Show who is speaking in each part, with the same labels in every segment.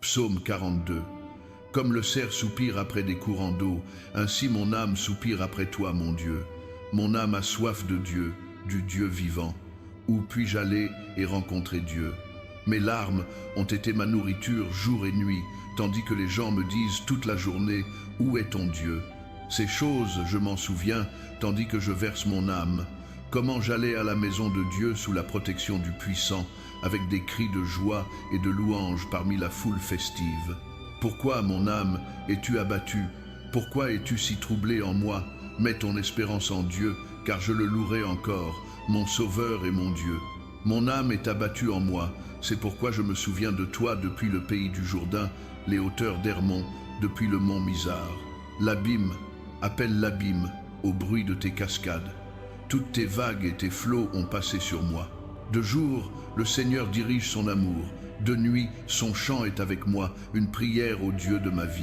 Speaker 1: Psaume 42. Comme le cerf soupire après des courants d'eau, ainsi mon âme soupire après toi, mon Dieu. Mon âme a soif de Dieu, du Dieu vivant. Où puis-je aller et rencontrer Dieu? Mes larmes ont été ma nourriture jour et nuit, tandis que les gens me disent toute la journée, où est ton Dieu? Ces choses, je m'en souviens, tandis que je verse mon âme. Comment j'allais à la maison de Dieu sous la protection du Puissant, avec des cris de joie et de louange parmi la foule festive. Pourquoi, mon âme, es-tu abattue? Pourquoi es-tu si troublée en moi? Mets ton espérance en Dieu, car je le louerai encore, mon Sauveur et mon Dieu. Mon âme est abattue en moi, c'est pourquoi je me souviens de toi depuis le pays du Jourdain, les hauteurs d'Hermon, depuis le mont Mizar. L'abîme, appelle l'abîme, au bruit de tes cascades. Toutes tes vagues et tes flots ont passé sur moi. De jour, le Seigneur dirige son amour. De nuit, son chant est avec moi, une prière au Dieu de ma vie.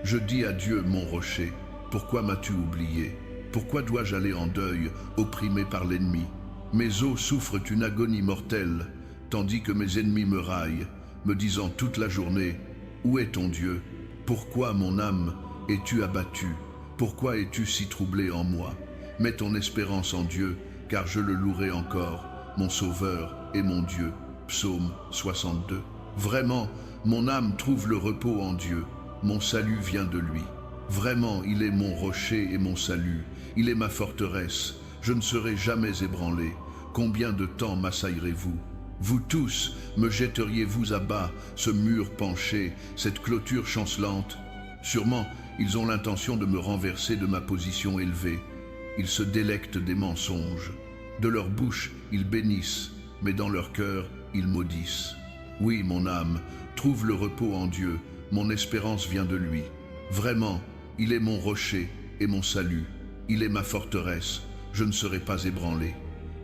Speaker 1: Je dis à Dieu, mon rocher, pourquoi m'as-tu oublié? Pourquoi dois-je aller en deuil, opprimé par l'ennemi? Mes os souffrent une agonie mortelle, tandis que mes ennemis me raillent, me disant toute la journée, où est ton Dieu? Pourquoi, mon âme, es-tu abattue? Pourquoi es-tu si troublée en moi? Mets ton espérance en Dieu, car je le louerai encore, mon Sauveur et mon Dieu. Psaume 62. Vraiment, mon âme trouve le repos en Dieu, mon salut vient de lui. Vraiment, il est mon rocher et mon salut, il est ma forteresse, je ne serai jamais ébranlé. Combien de temps m'assaillerez-vous? Vous tous me jetteriez-vous à bas, ce mur penché, cette clôture chancelante? Sûrement, ils ont l'intention de me renverser de ma position élevée. Ils se délectent des mensonges. De leur bouche, ils bénissent, mais dans leur cœur, ils maudissent. Oui, mon âme, trouve le repos en Dieu, mon espérance vient de lui. Vraiment, il est mon rocher et mon salut, il est ma forteresse, je ne serai pas ébranlé.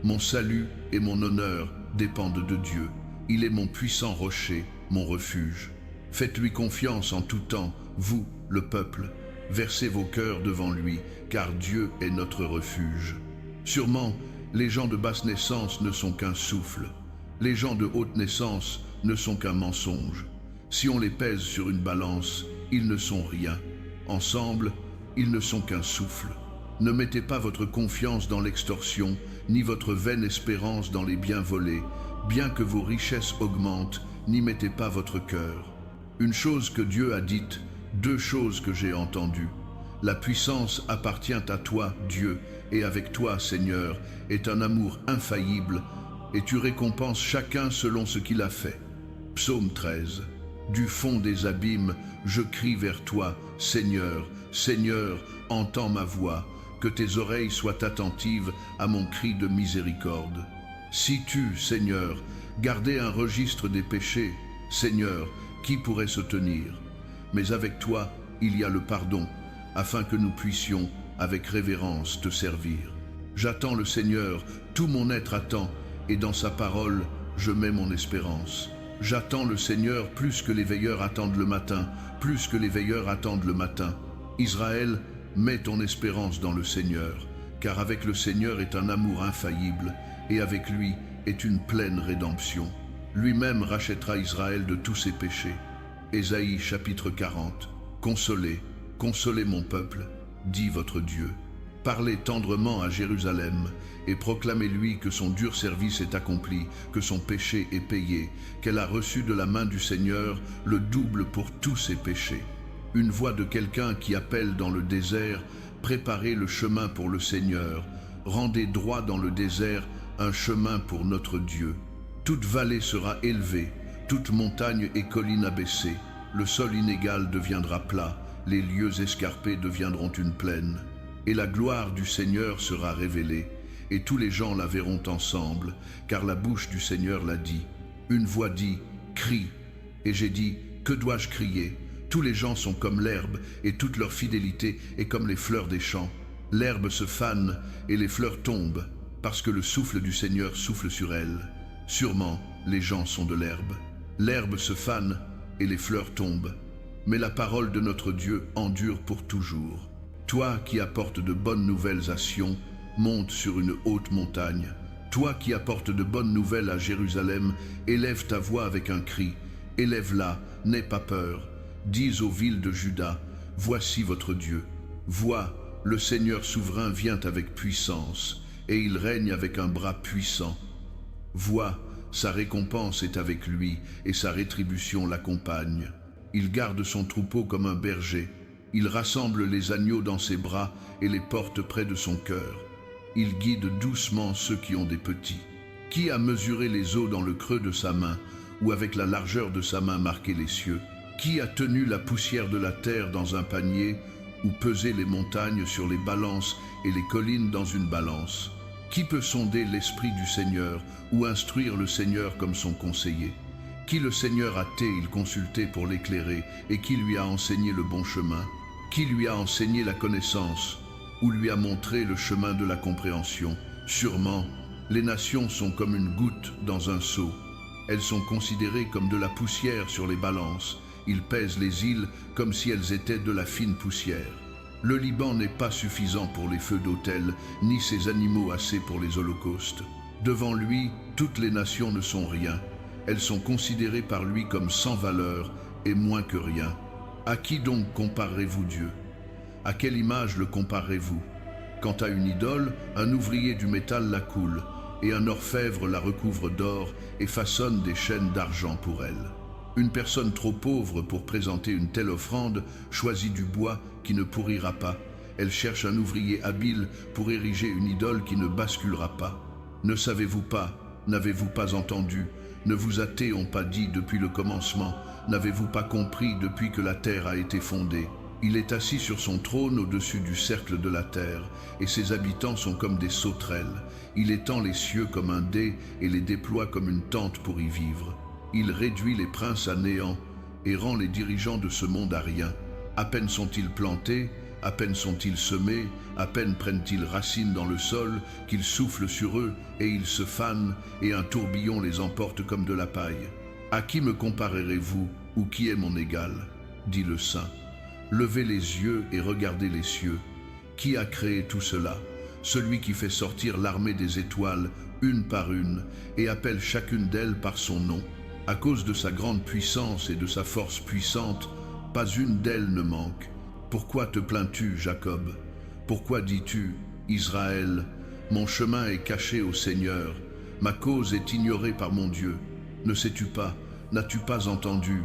Speaker 1: Mon salut et mon honneur dépendent de Dieu, il est mon puissant rocher, mon refuge. Faites-lui confiance en tout temps, vous, le peuple, versez vos cœurs devant lui, car Dieu est notre refuge. Sûrement, les gens de basse naissance ne sont qu'un souffle. Les gens de haute naissance ne sont qu'un mensonge. Si on les pèse sur une balance, ils ne sont rien. Ensemble, ils ne sont qu'un souffle. Ne mettez pas votre confiance dans l'extorsion, ni votre vaine espérance dans les biens volés. Bien que vos richesses augmentent, n'y mettez pas votre cœur. Une chose que Dieu a dite, deux choses que j'ai entendues. La puissance appartient à toi, Dieu, et avec toi, Seigneur, est un amour infaillible, et tu récompenses chacun selon ce qu'il a fait. Psaume 13. Du fond des abîmes, je crie vers toi, Seigneur, Seigneur, entends ma voix, que tes oreilles soient attentives à mon cri de miséricorde. Si tu, Seigneur, gardais un registre des péchés, Seigneur, qui pourrait se tenir? Mais avec toi, il y a le pardon, afin que nous puissions, avec révérence, te servir. J'attends le Seigneur, tout mon être attend, et dans sa parole, je mets mon espérance. J'attends le Seigneur plus que les veilleurs attendent le matin, plus que les veilleurs attendent le matin. Israël, mets ton espérance dans le Seigneur, car avec le Seigneur est un amour infaillible, et avec lui est une pleine rédemption. Lui-même rachètera Israël de tous ses péchés. Ésaïe chapitre 40. Consolez, consolez mon peuple, dit votre Dieu. Parlez tendrement à Jérusalem et proclamez-lui que son dur service est accompli, que son péché est payé, qu'elle a reçu de la main du Seigneur le double pour tous ses péchés. Une voix de quelqu'un qui appelle dans le désert, préparez le chemin pour le Seigneur, rendez droit dans le désert un chemin pour notre Dieu. Toute vallée sera élevée, toute montagne et colline abaissée, le sol inégal deviendra plat, les lieux escarpés deviendront une plaine. Et la gloire du Seigneur sera révélée, et tous les gens la verront ensemble, car la bouche du Seigneur l'a dit. Une voix dit, crie. Et j'ai dit, que dois-je crier? Tous les gens sont comme l'herbe, et toute leur fidélité est comme les fleurs des champs. L'herbe se fane, et les fleurs tombent, parce que le souffle du Seigneur souffle sur elles. Sûrement, les gens sont de l'herbe. L'herbe se fane, et les fleurs tombent. Mais la parole de notre Dieu endure pour toujours. Toi qui apportes de bonnes nouvelles à Sion, monte sur une haute montagne. Toi qui apportes de bonnes nouvelles à Jérusalem, élève ta voix avec un cri. Élève-la, n'aie pas peur. Dis aux villes de Juda, voici votre Dieu. Vois, le Seigneur souverain vient avec puissance, et il règne avec un bras puissant. Vois, sa récompense est avec lui, et sa rétribution l'accompagne. Il garde son troupeau comme un berger. Il rassemble les agneaux dans ses bras et les porte près de son cœur. Il guide doucement ceux qui ont des petits. Qui a mesuré les eaux dans le creux de sa main, ou avec la largeur de sa main marqué les cieux? Qui a tenu la poussière de la terre dans un panier, ou pesé les montagnes sur les balances et les collines dans une balance? Qui peut sonder l'esprit du Seigneur, ou instruire le Seigneur comme son conseiller? Qui le Seigneur a-t-il consulté pour l'éclairer, et qui lui a enseigné le bon chemin? Qui lui a enseigné la connaissance, ou lui a montré le chemin de la compréhension? Sûrement, les nations sont comme une goutte dans un seau. Elles sont considérées comme de la poussière sur les balances. Il pèse les îles comme si elles étaient de la fine poussière. Le Liban n'est pas suffisant pour les feux d'autel, ni ses animaux assez pour les holocaustes. Devant lui, toutes les nations ne sont rien. Elles sont considérées par lui comme sans valeur et moins que rien. À qui donc comparerez-vous Dieu? À quelle image le comparerez-vous? Quant à une idole, un ouvrier du métal la coule, et un orfèvre la recouvre d'or et façonne des chaînes d'argent pour elle. Une personne trop pauvre pour présenter une telle offrande choisit du bois qui ne pourrira pas. Elle cherche un ouvrier habile pour ériger une idole qui ne basculera pas. Ne savez-vous pas, n'avez-vous pas entendu, ne vous a-t-on pas dit depuis le commencement, n'avez-vous pas compris depuis que la terre a été fondée? Il est assis sur son trône au-dessus du cercle de la terre, et ses habitants sont comme des sauterelles. Il étend les cieux comme un dais et les déploie comme une tente pour y vivre. Il réduit les princes à néant et rend les dirigeants de ce monde à rien. À peine sont-ils plantés, à peine sont-ils semés, à peine prennent-ils racine dans le sol, qu'ils soufflent sur eux et ils se fanent, et un tourbillon les emporte comme de la paille. À qui me comparerez-vous, ou qui est mon égal? Dit le Saint. Levez les yeux et regardez les cieux. Qui a créé tout cela? Celui qui fait sortir l'armée des étoiles, une par une, et appelle chacune d'elles par son nom. À cause de sa grande puissance et de sa force puissante, pas une d'elles ne manque. Pourquoi te plains-tu, Jacob? Pourquoi dis-tu, Israël, mon chemin est caché au Seigneur, ma cause est ignorée par mon Dieu? Ne sais-tu pas, n'as-tu pas entendu?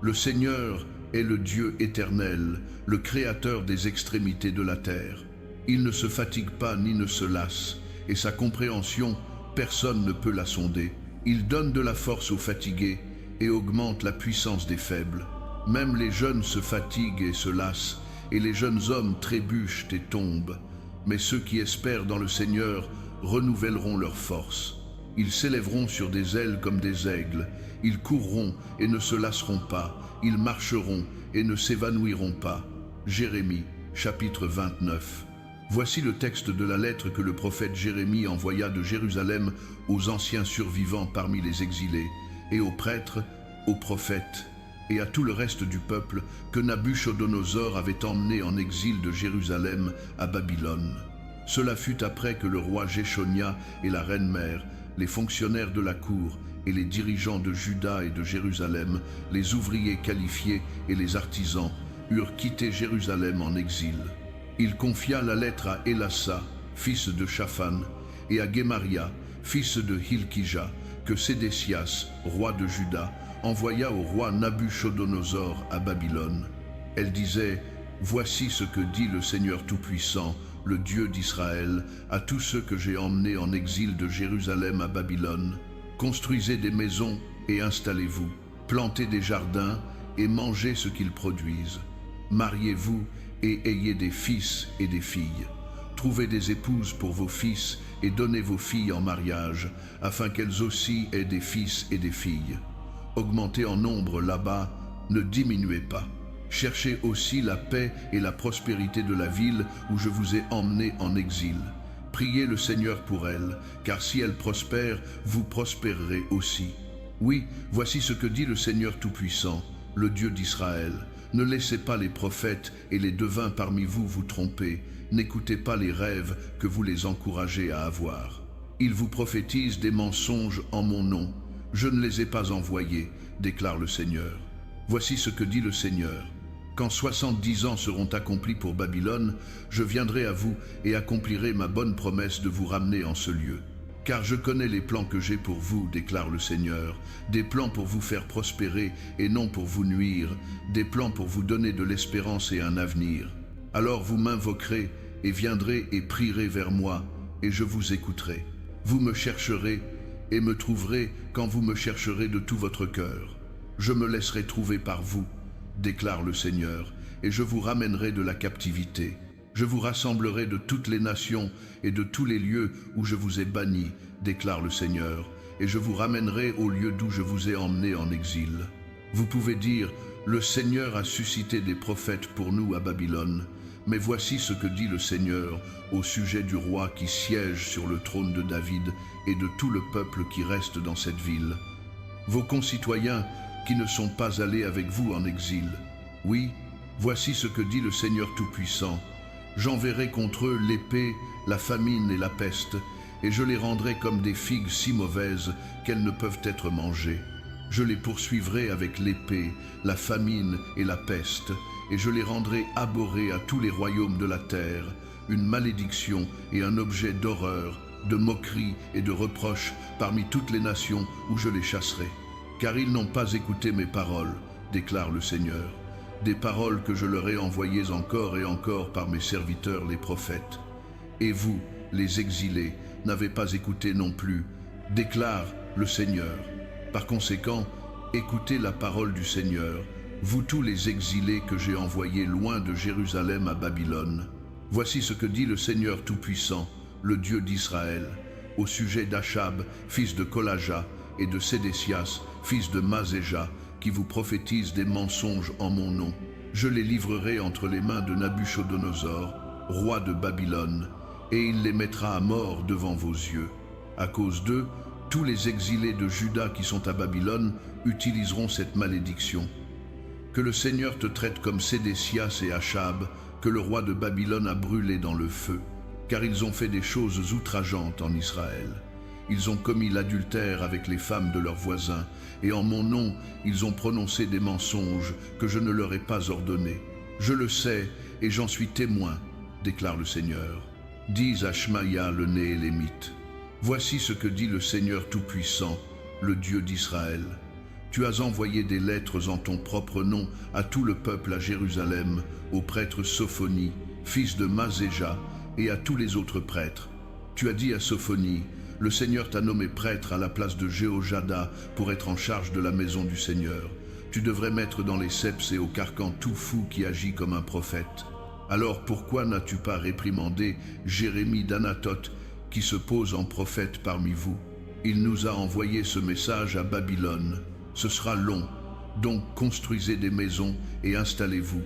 Speaker 1: Le Seigneur est le Dieu éternel, le Créateur des extrémités de la terre. Il ne se fatigue pas ni ne se lasse, et sa compréhension, personne ne peut la sonder. Il donne de la force aux fatigués et augmente la puissance des faibles. Même les jeunes se fatiguent et se lassent, et les jeunes hommes trébuchent et tombent. Mais ceux qui espèrent dans le Seigneur renouvelleront leur force. Ils s'élèveront sur des ailes comme des aigles. Ils courront et ne se lasseront pas. Ils marcheront et ne s'évanouiront pas. Jérémie, chapitre 29. Voici le texte de la lettre que le prophète Jérémie envoya de Jérusalem aux anciens survivants parmi les exilés, et aux prêtres, aux prophètes, et à tout le reste du peuple que Nabuchodonosor avait emmené en exil de Jérusalem à Babylone. Cela fut après que le roi Jéchonia et la reine-mère, les fonctionnaires de la cour et les dirigeants de Juda et de Jérusalem, les ouvriers qualifiés et les artisans, eurent quitté Jérusalem en exil. Il confia la lettre à Élassa, fils de Shaphan, et à Guémaria, fils de Hilkija, que Sédécias, roi de Juda, envoya au roi Nabuchodonosor à Babylone. Elle disait: « Voici ce que dit le Seigneur Tout-Puissant, le Dieu d'Israël, à tous ceux que j'ai emmenés en exil de Jérusalem à Babylone. Construisez des maisons et installez-vous, plantez des jardins et mangez ce qu'ils produisent. Mariez-vous et ayez des fils et des filles. Trouvez des épouses pour vos fils et donnez vos filles en mariage, afin qu'elles aussi aient des fils et des filles. Augmentez en nombre là-bas, ne diminuez pas. Cherchez aussi la paix et la prospérité de la ville où je vous ai emmenés en exil. Priez le Seigneur pour elle, car si elle prospère, vous prospérerez aussi. Oui, voici ce que dit le Seigneur Tout-Puissant, le Dieu d'Israël. Ne laissez pas les prophètes et les devins parmi vous vous tromper. N'écoutez pas les rêves que vous les encouragez à avoir. Ils vous prophétisent des mensonges en mon nom. Je ne les ai pas envoyés, déclare le Seigneur. Voici ce que dit le Seigneur. Quand 70 ans seront accomplis pour Babylone, je viendrai à vous et accomplirai ma bonne promesse de vous ramener en ce lieu. Car je connais les plans que j'ai pour vous, déclare le Seigneur, des plans pour vous faire prospérer et non pour vous nuire, des plans pour vous donner de l'espérance et un avenir. Alors vous m'invoquerez et viendrez et prierez vers moi, et je vous écouterai. Vous me chercherez et me trouverez quand vous me chercherez de tout votre cœur. Je me laisserai trouver par vous, déclare le Seigneur, et je vous ramènerai de la captivité. Je vous rassemblerai de toutes les nations et de tous les lieux où je vous ai bannis, déclare le Seigneur, et je vous ramènerai au lieu d'où je vous ai emmené en exil. Vous pouvez dire, le Seigneur a suscité des prophètes pour nous à Babylone, mais voici ce que dit le Seigneur au sujet du roi qui siège sur le trône de David et de tout le peuple qui reste dans cette ville. Vos concitoyens qui ne sont pas allés avec vous en exil. Oui, voici ce que dit le Seigneur Tout-Puissant. J'enverrai contre eux l'épée, la famine et la peste, et je les rendrai comme des figues si mauvaises qu'elles ne peuvent être mangées. Je les poursuivrai avec l'épée, la famine et la peste, et je les rendrai abhorrés à tous les royaumes de la terre, une malédiction et un objet d'horreur, de moquerie et de reproche parmi toutes les nations où je les chasserai. Car ils n'ont pas écouté mes paroles, déclare le Seigneur, des paroles que je leur ai envoyées encore et encore par mes serviteurs les prophètes. Et vous, les exilés, n'avez pas écouté non plus, déclare le Seigneur. Par conséquent, écoutez la parole du Seigneur, vous tous les exilés que j'ai envoyés loin de Jérusalem à Babylone. Voici ce que dit le Seigneur Tout-Puissant, le Dieu d'Israël, au sujet d'Achab, fils de Kolaja, et de Sédécias, fils de Mazéja, qui vous prophétisent des mensonges en mon nom. Je les livrerai entre les mains de Nabuchodonosor, roi de Babylone, et il les mettra à mort devant vos yeux. À cause d'eux, tous les exilés de Juda qui sont à Babylone utiliseront cette malédiction. Que le Seigneur te traite comme Sédécias et Achab, que le roi de Babylone a brûlé dans le feu, car ils ont fait des choses outrageantes en Israël. Ils ont commis l'adultère avec les femmes de leurs voisins, et en mon nom, ils ont prononcé des mensonges que je ne leur ai pas ordonnés. Je le sais, et j'en suis témoin, déclare le Seigneur. Dis à Shmaïa le Néhélémite, voici ce que dit le Seigneur Tout-Puissant, le Dieu d'Israël. Tu as envoyé des lettres en ton propre nom à tout le peuple à Jérusalem, au prêtre Sophonie, fils de Mazéja, et à tous les autres prêtres. Tu as dit à Sophonie, le Seigneur t'a nommé prêtre à la place de Jéhojada pour être en charge de la maison du Seigneur. Tu devrais mettre dans les ceps et au carcan tout fou qui agit comme un prophète. Alors pourquoi n'as-tu pas réprimandé Jérémie d'Anathoth qui se pose en prophète parmi vous? Il nous a envoyé ce message à Babylone. Ce sera long, donc construisez des maisons et installez-vous.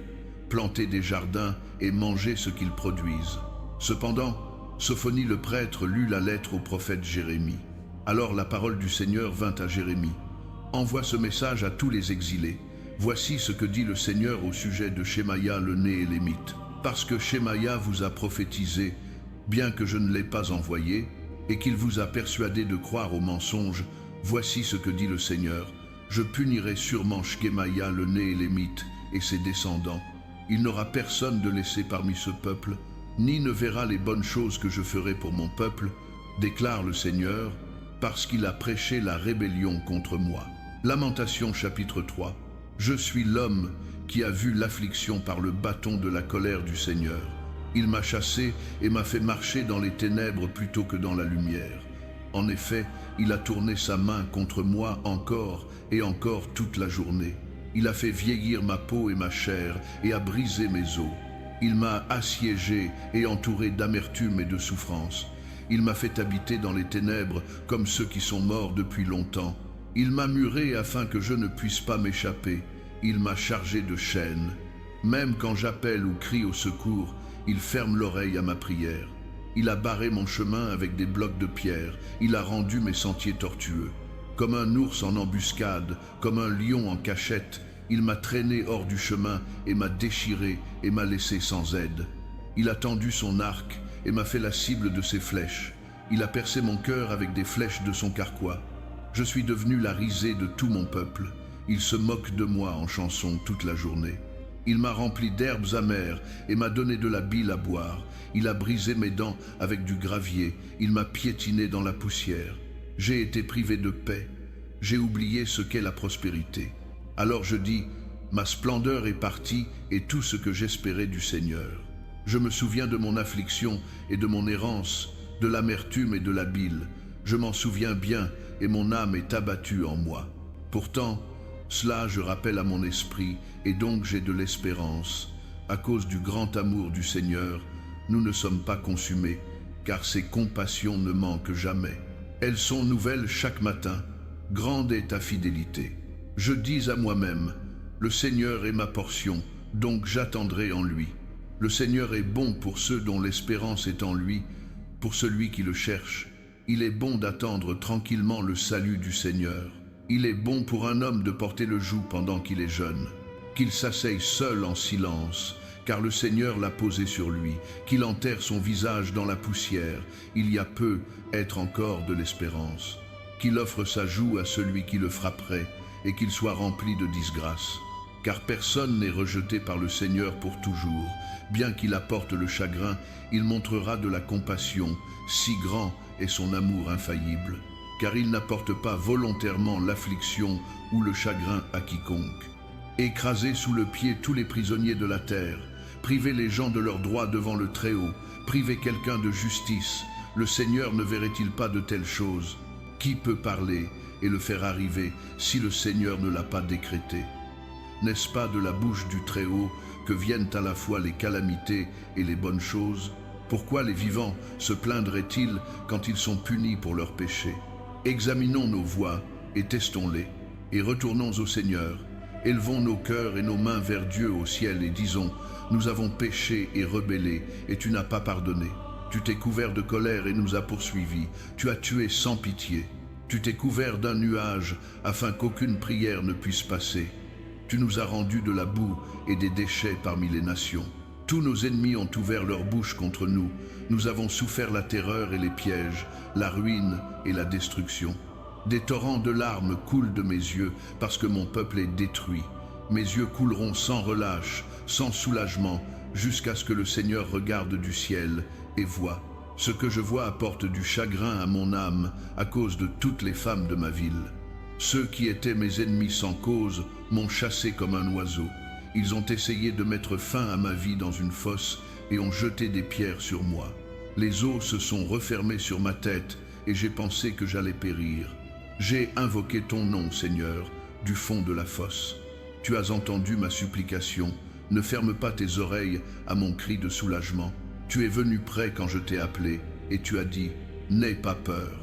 Speaker 1: Plantez des jardins et mangez ce qu'ils produisent. Cependant, Sophonie le prêtre lut la lettre au prophète Jérémie. Alors la parole du Seigneur vint à Jérémie. Envoie ce message à tous les exilés. Voici ce que dit le Seigneur au sujet de Shemaïa le Néhélémite. Parce que Shemaïa vous a prophétisé, bien que je ne l'ai pas envoyé, et qu'il vous a persuadé de croire aux mensonges, voici ce que dit le Seigneur. Je punirai sûrement Shemaïa le Néhélémite et ses descendants. Il n'aura personne de laissé parmi ce peuple, ni ne verra les bonnes choses que je ferai pour mon peuple, déclare le Seigneur, parce qu'il a prêché la rébellion contre moi. Lamentation chapitre 3. Je suis l'homme qui a vu l'affliction par le bâton de la colère du Seigneur. Il m'a chassé et m'a fait marcher dans les ténèbres plutôt que dans la lumière. En effet, il a tourné sa main contre moi encore et encore toute la journée. Il a fait vieillir ma peau et ma chair et a brisé mes os. Il m'a assiégé et entouré d'amertume et de souffrance. Il m'a fait habiter dans les ténèbres comme ceux qui sont morts depuis longtemps. Il m'a muré afin que je ne puisse pas m'échapper. Il m'a chargé de chaînes. Même quand j'appelle ou crie au secours, il ferme l'oreille à ma prière. Il a barré mon chemin avec des blocs de pierre. Il a rendu mes sentiers tortueux. Comme un ours en embuscade, comme un lion en cachette, il m'a traîné hors du chemin et m'a déchiré et m'a laissé sans aide. Il a tendu son arc et m'a fait la cible de ses flèches. Il a percé mon cœur avec des flèches de son carquois. Je suis devenu la risée de tout mon peuple. Il se moque de moi en chanson toute la journée. Il m'a rempli d'herbes amères et m'a donné de la bile à boire. Il a brisé mes dents avec du gravier. Il m'a piétiné dans la poussière. J'ai été privé de paix. J'ai oublié ce qu'est la prospérité. Alors je dis, ma splendeur est partie et tout ce que j'espérais du Seigneur. Je me souviens de mon affliction et de mon errance, de l'amertume et de la bile. Je m'en souviens bien et mon âme est abattue en moi. Pourtant, cela je rappelle à mon esprit et donc j'ai de l'espérance. À cause du grand amour du Seigneur, nous ne sommes pas consumés, car ses compassions ne manquent jamais. Elles sont nouvelles chaque matin. Grande est ta fidélité. Je dis à moi-même, le Seigneur est ma portion, donc j'attendrai en lui. Le Seigneur est bon pour ceux dont l'espérance est en lui, pour celui qui le cherche. Il est bon d'attendre tranquillement le salut du Seigneur. Il est bon pour un homme de porter le joug pendant qu'il est jeune, qu'il s'asseye seul en silence, car le Seigneur l'a posé sur lui, qu'il enterre son visage dans la poussière, il y a peu être encore de l'espérance, qu'il offre sa joue à celui qui le frapperait, et qu'il soit rempli de disgrâce. Car personne n'est rejeté par le Seigneur pour toujours. Bien qu'il apporte le chagrin, il montrera de la compassion, si grand est son amour infaillible. Car il n'apporte pas volontairement l'affliction ou le chagrin à quiconque. Écrasez sous le pied tous les prisonniers de la terre, privez les gens de leurs droits devant le Très-Haut, privez quelqu'un de justice. Le Seigneur ne verrait-il pas de telles choses? Qui peut parler et le faire arriver si le Seigneur ne l'a pas décrété? N'est-ce pas de la bouche du Très-Haut que viennent à la fois les calamités et les bonnes choses? Pourquoi les vivants se plaindraient-ils quand ils sont punis pour leurs péchés? Examinons nos voies et testons-les, et retournons au Seigneur. Élevons nos cœurs et nos mains vers Dieu au ciel et disons, nous avons péché et rebellé, et tu n'as pas pardonné. Tu t'es couvert de colère et nous as poursuivis. Tu as tué sans pitié. Tu t'es couvert d'un nuage afin qu'aucune prière ne puisse passer. Tu nous as rendus de la boue et des déchets parmi les nations. Tous nos ennemis ont ouvert leur bouche contre nous. Nous avons souffert la terreur et les pièges, la ruine et la destruction. Des torrents de larmes coulent de mes yeux parce que mon peuple est détruit. Mes yeux couleront sans relâche, sans soulagement, jusqu'à ce que le Seigneur regarde du ciel et voie. Ce que je vois apporte du chagrin à mon âme à cause de toutes les femmes de ma ville. Ceux qui étaient mes ennemis sans cause m'ont chassé comme un oiseau. Ils ont essayé de mettre fin à ma vie dans une fosse et ont jeté des pierres sur moi. Les eaux se sont refermées sur ma tête et j'ai pensé que j'allais périr. J'ai invoqué ton nom, Seigneur, du fond de la fosse. Tu as entendu ma supplication. Ne ferme pas tes oreilles à mon cri de soulagement. Tu es venu près quand je t'ai appelé et tu as dit, n'aie pas peur.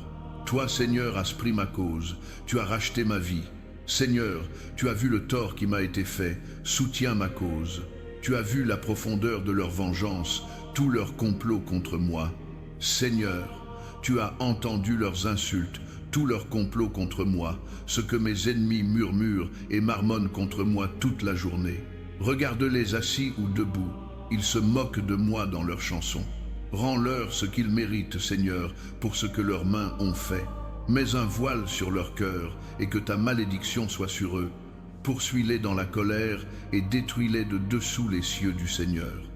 Speaker 1: Toi, Seigneur, as pris ma cause, tu as racheté ma vie. Seigneur, tu as vu le tort qui m'a été fait, soutiens ma cause. Tu as vu la profondeur de leur vengeance, tout leur complot contre moi. Seigneur, tu as entendu leurs insultes, tout leur complot contre moi, ce que mes ennemis murmurent et marmonnent contre moi toute la journée. Regarde-les assis ou debout, ils se moquent de moi dans leurs chansons. Rends-leur ce qu'ils méritent, Seigneur, pour ce que leurs mains ont fait. Mets un voile sur leur cœur et que ta malédiction soit sur eux. Poursuis-les dans la colère et détruis-les de dessous les cieux du Seigneur.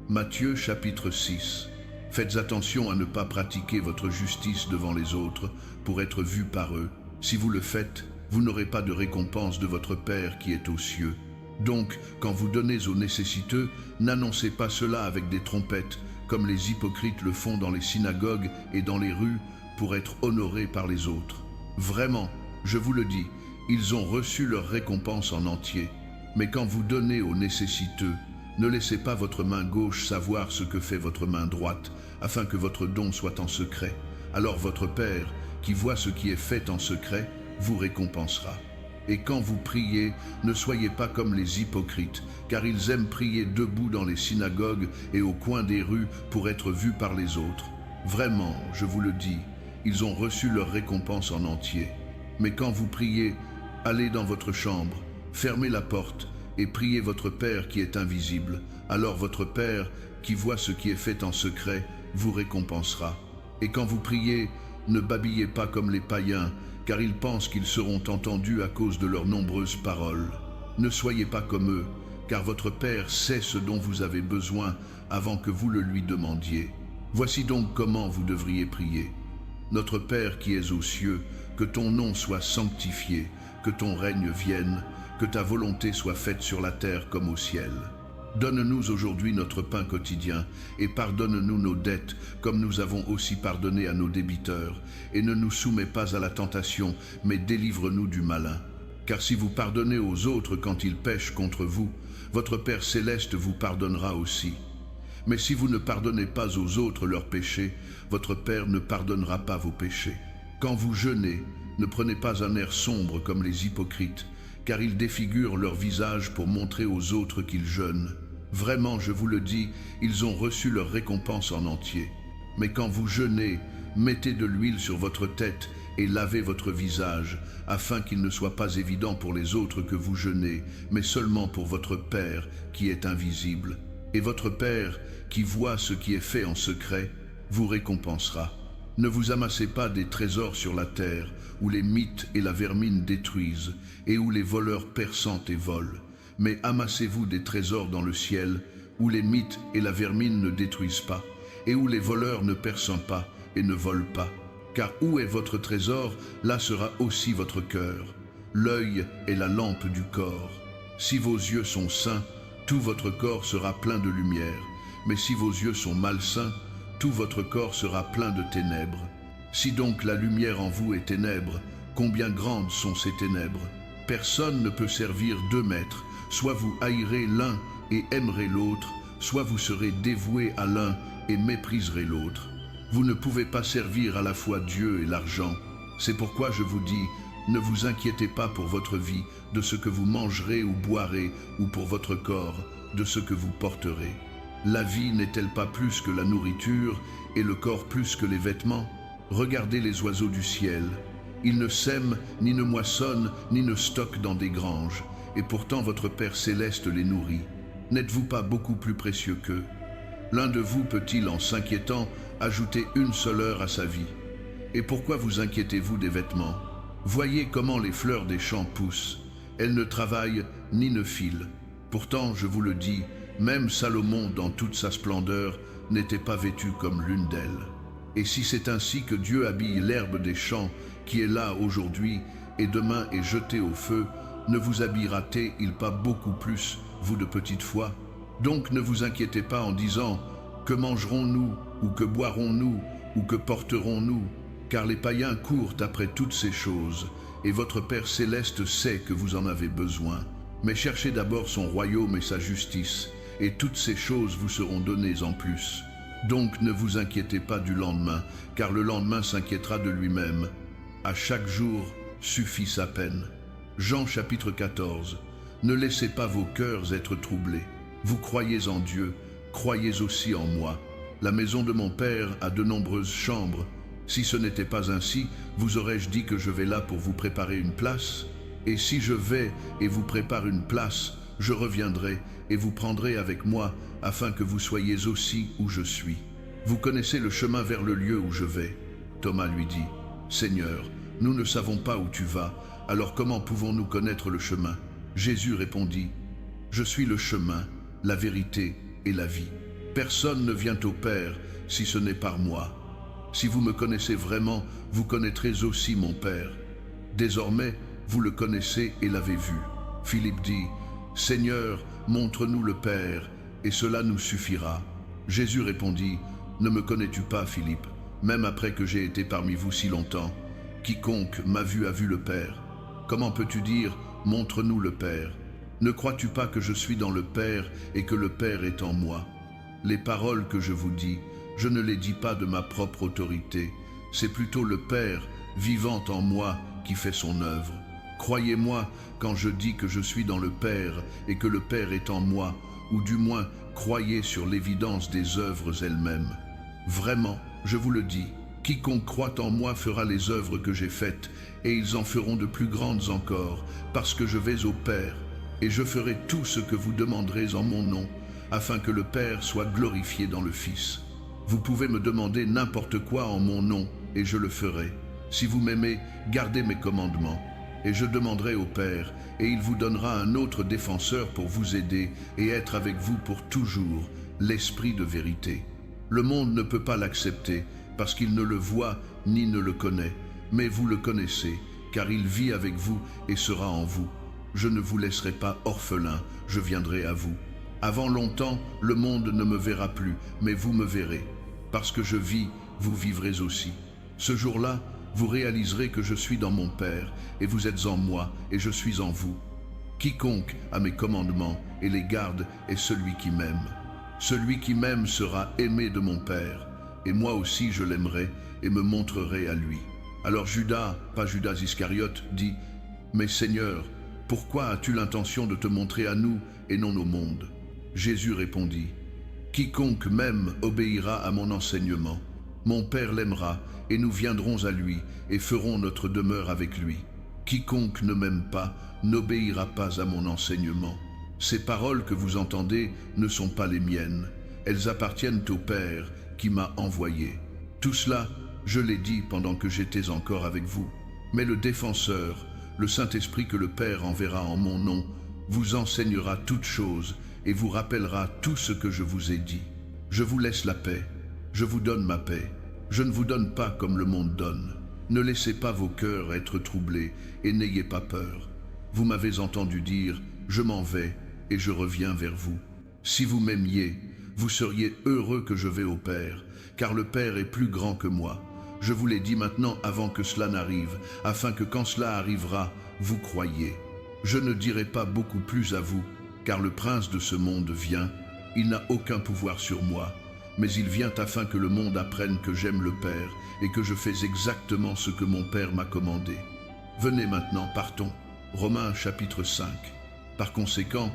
Speaker 1: Matthieu chapitre 6. Faites attention à ne pas pratiquer votre justice devant les autres pour être vus par eux. Si vous le faites, vous n'aurez pas de récompense de votre Père qui est aux cieux. Donc, quand vous donnez aux nécessiteux, n'annoncez pas cela avec des trompettes, comme les hypocrites le font dans les synagogues et dans les rues, pour être honorés par les autres. Vraiment, je vous le dis, ils ont reçu leur récompense en entier. Mais quand vous donnez aux nécessiteux, ne laissez pas votre main gauche savoir ce que fait votre main droite, afin que votre don soit en secret. Alors votre Père, qui voit ce qui est fait en secret, vous récompensera. Et quand vous priez, ne soyez pas comme les hypocrites, car ils aiment prier debout dans les synagogues et au coin des rues pour être vus par les autres. Vraiment, je vous le dis, ils ont reçu leur récompense en entier. Mais quand vous priez, allez dans votre chambre, fermez la porte et priez votre Père qui est invisible. Alors votre Père, qui voit ce qui est fait en secret, vous récompensera. Et quand vous priez, ne babillez pas comme les païens, car ils pensent qu'ils seront entendus à cause de leurs nombreuses paroles. Ne soyez pas comme eux, car votre Père sait ce dont vous avez besoin avant que vous le lui demandiez. Voici donc comment vous devriez prier. Notre Père qui es aux cieux, que ton nom soit sanctifié, que ton règne vienne, que ta volonté soit faite sur la terre comme au ciel. Donne-nous aujourd'hui notre pain quotidien, et pardonne-nous nos dettes, comme nous avons aussi pardonné à nos débiteurs, et ne nous soumets pas à la tentation, mais délivre-nous du malin. Car si vous pardonnez aux autres quand ils pêchent contre vous, votre Père céleste vous pardonnera aussi. Mais si vous ne pardonnez pas aux autres leurs péchés, votre Père ne pardonnera pas vos péchés. Quand vous jeûnez, ne prenez pas un air sombre comme les hypocrites, car ils défigurent leur visage pour montrer aux autres qu'ils jeûnent. Vraiment, je vous le dis, ils ont reçu leur récompense en entier. Mais quand vous jeûnez, mettez de l'huile sur votre tête et lavez votre visage, afin qu'il ne soit pas évident pour les autres que vous jeûnez, mais seulement pour votre Père qui est invisible. Et votre Père, qui voit ce qui est fait en secret, vous récompensera. Ne vous amassez pas des trésors sur la terre, où les mythes et la vermine détruisent, et où les voleurs perçant et volent. Mais amassez-vous des trésors dans le ciel, où les mythes et la vermine ne détruisent pas, et où les voleurs ne perçent pas et ne volent pas. Car où est votre trésor, là sera aussi votre cœur. L'œil est la lampe du corps. Si vos yeux sont sains, tout votre corps sera plein de lumière. Mais si vos yeux sont malsains, tout votre corps sera plein de ténèbres. Si donc la lumière en vous est ténèbres, combien grandes sont ces ténèbres? Personne ne peut servir deux maîtres, soit vous haïrez l'un et aimerez l'autre, soit vous serez dévoués à l'un et mépriserez l'autre. Vous ne pouvez pas servir à la fois Dieu et l'argent. C'est pourquoi je vous dis, ne vous inquiétez pas pour votre vie, de ce que vous mangerez ou boirez, ou pour votre corps, de ce que vous porterez. La vie n'est-elle pas plus que la nourriture, et le corps plus que les vêtements? Regardez les oiseaux du ciel. Ils ne sèment, ni ne moissonnent, ni ne stockent dans des granges, et pourtant votre Père céleste les nourrit. N'êtes-vous pas beaucoup plus précieux qu'eux? L'un de vous peut-il, en s'inquiétant, ajouter une seule heure à sa vie? Et pourquoi vous inquiétez-vous des vêtements? Voyez comment les fleurs des champs poussent. Elles ne travaillent ni ne filent. Pourtant, je vous le dis, même Salomon, dans toute sa splendeur, n'était pas vêtu comme l'une d'elles. Et si c'est ainsi que Dieu habille l'herbe des champs, qui est là aujourd'hui, et demain est jetée au feu, ne vous habillera-t-il pas beaucoup plus, vous de petite foi? Donc ne vous inquiétez pas en disant « Que mangerons-nous, ou que boirons-nous, ou que porterons-nous » car les païens courent après toutes ces choses, et votre Père céleste sait que vous en avez besoin. Mais cherchez d'abord son royaume et sa justice, et toutes ces choses vous seront données en plus. Donc ne vous inquiétez pas du lendemain, car le lendemain s'inquiétera de lui-même. À chaque jour suffit sa peine. Jean chapitre 14. Ne laissez pas vos cœurs être troublés. Vous croyez en Dieu, croyez aussi en moi. La maison de mon Père a de nombreuses chambres. Si ce n'était pas ainsi, vous aurais-je dit que je vais là pour vous préparer une place? Et si je vais et vous prépare une place, je reviendrai et vous prendrez avec moi, afin que vous soyez aussi où je suis. Vous connaissez le chemin vers le lieu où je vais. Thomas lui dit, « Seigneur, nous ne savons pas où tu vas, alors comment pouvons-nous connaître le chemin ?» Jésus répondit, « Je suis le chemin, la vérité et la vie. Personne ne vient au Père si ce n'est par moi. Si vous me connaissez vraiment, vous connaîtrez aussi mon Père. Désormais, vous le connaissez et l'avez vu. » Philippe dit, « Seigneur, montre-nous le Père, et cela nous suffira. » Jésus répondit, « Ne me connais-tu pas, Philippe, même après que j'ai été parmi vous si longtemps? Quiconque m'a vu a vu le Père. Comment peux-tu dire, montre-nous le Père? Ne crois-tu pas que je suis dans le Père et que le Père est en moi? Les paroles que je vous dis, je ne les dis pas de ma propre autorité, c'est plutôt le Père, vivant en moi, qui fait son œuvre. Croyez-moi quand je dis que je suis dans le Père et que le Père est en moi, ou du moins croyez sur l'évidence des œuvres elles-mêmes. Vraiment, je vous le dis, quiconque croit en moi fera les œuvres que j'ai faites, et ils en feront de plus grandes encore, parce que je vais au Père, et je ferai tout ce que vous demanderez en mon nom, afin que le Père soit glorifié dans le Fils. Vous pouvez me demander n'importe quoi en mon nom, et je le ferai. Si vous m'aimez, gardez mes commandements. Et je demanderai au Père, et il vous donnera un autre défenseur pour vous aider et être avec vous pour toujours, l'Esprit de vérité. Le monde ne peut pas l'accepter, parce qu'il ne le voit ni ne le connaît, mais vous le connaissez, car il vit avec vous et sera en vous. Je ne vous laisserai pas orphelin, je viendrai à vous. Avant longtemps, le monde ne me verra plus, mais vous me verrez. Parce que je vis, vous vivrez aussi. Ce jour-là, vous réaliserez que je suis dans mon Père, et vous êtes en moi, et je suis en vous. Quiconque a mes commandements et les garde est celui qui m'aime. Celui qui m'aime sera aimé de mon Père, et moi aussi je l'aimerai et me montrerai à lui. Alors Judas, pas Judas Iscariote, dit « Mais Seigneur, pourquoi as-tu l'intention de te montrer à nous et non au monde ?» Jésus répondit « Quiconque m'aime obéira à mon enseignement. Mon Père l'aimera, et nous viendrons à lui, et ferons notre demeure avec lui. Quiconque ne m'aime pas n'obéira pas à mon enseignement. Ces paroles que vous entendez ne sont pas les miennes. Elles appartiennent au Père qui m'a envoyé. Tout cela, je l'ai dit pendant que j'étais encore avec vous. Mais le Défenseur, le Saint-Esprit que le Père enverra en mon nom, vous enseignera toutes choses et vous rappellera tout ce que je vous ai dit. Je vous laisse la paix. Je vous donne ma paix. Je ne vous donne pas comme le monde donne. Ne laissez pas vos cœurs être troublés et n'ayez pas peur. Vous m'avez entendu dire, je m'en vais et je reviens vers vous. Si vous m'aimiez, vous seriez heureux que je vais au Père, car le Père est plus grand que moi. Je vous l'ai dit maintenant avant que cela n'arrive, afin que quand cela arrivera, vous croyiez. Je ne dirai pas beaucoup plus à vous, car le prince de ce monde vient. Il n'a aucun pouvoir sur moi, mais il vient afin que le monde apprenne que j'aime le Père et que je fais exactement ce que mon Père m'a commandé. Venez maintenant, partons. Romains chapitre 5. Par conséquent,